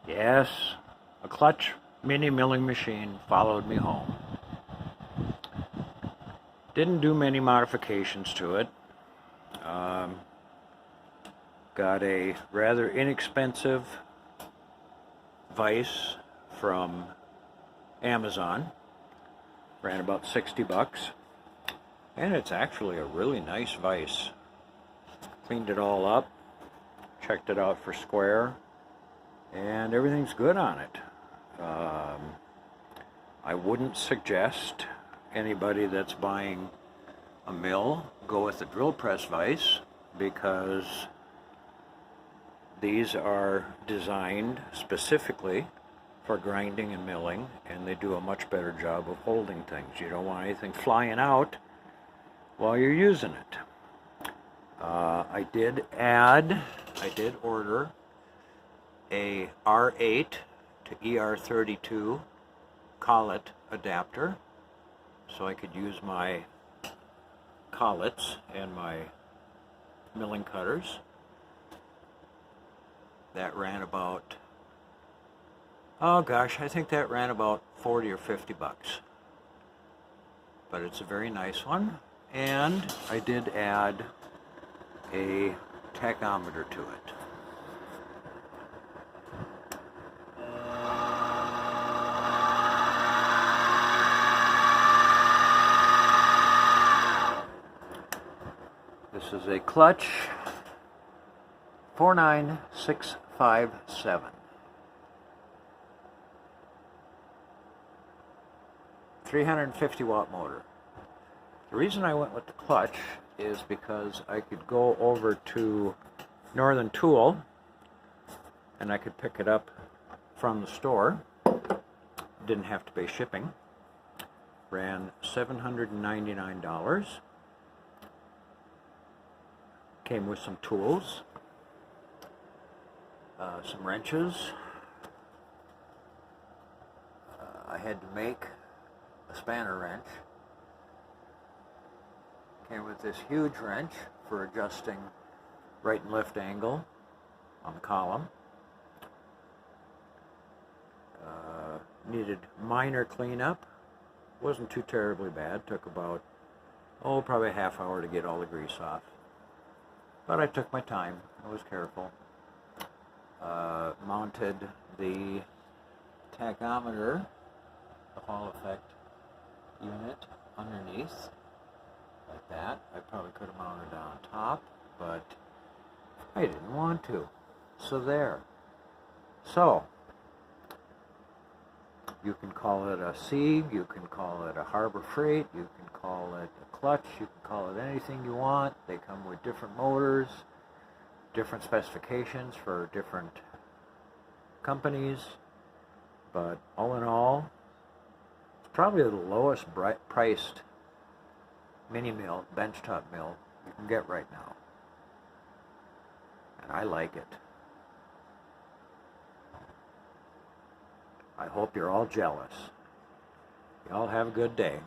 Yes, a Klutch mini milling machine followed me home. Didn't do many modifications to it. Got a rather inexpensive vise from Amazon. Ran about 60 bucks. And it's actually a really nice vise. Cleaned it all up, checked it out for square, and everything's good on it. I wouldn't suggest anybody that's buying a mill go with the drill press vise, because these are designed specifically for grinding and milling, and they do a much better job of holding things. You don't want anything flying out while you're using it. I did order a R8 to ER32 collet adapter, so I could use my collets and my milling cutters. That ran about, oh gosh, I think that ran about 40 or 50 bucks. But it's a very nice one. And I did add a tachometer to it. This is a Klutch 49657. 350 watt motor. The reason I went with the Klutch is because I could go over to Northern Tool and I could pick it up from the store. Didn't have to pay shipping. Ran $799. Came with some tools, some wrenches. I had to make a spanner wrench. Came with this huge wrench for adjusting right and left angle on the column. Needed minor cleanup. Wasn't too terribly bad. Took about, probably a half hour to get all the grease off. But I took my time. I was careful. Mounted the tachometer, the Hall effect unit, underneath, like that. I probably could have mounted it on top, but I didn't want to. So there. So, you can call it a Sieg, you can call it a Harbor Freight, you can call it a Klutch, you can call it anything you want. They come with different motors, different specifications for different companies, but all in all, it's probably the lowest priced mini mill, benchtop mill you can get right now. And I like it. I hope you're all jealous. Y'all have a good day.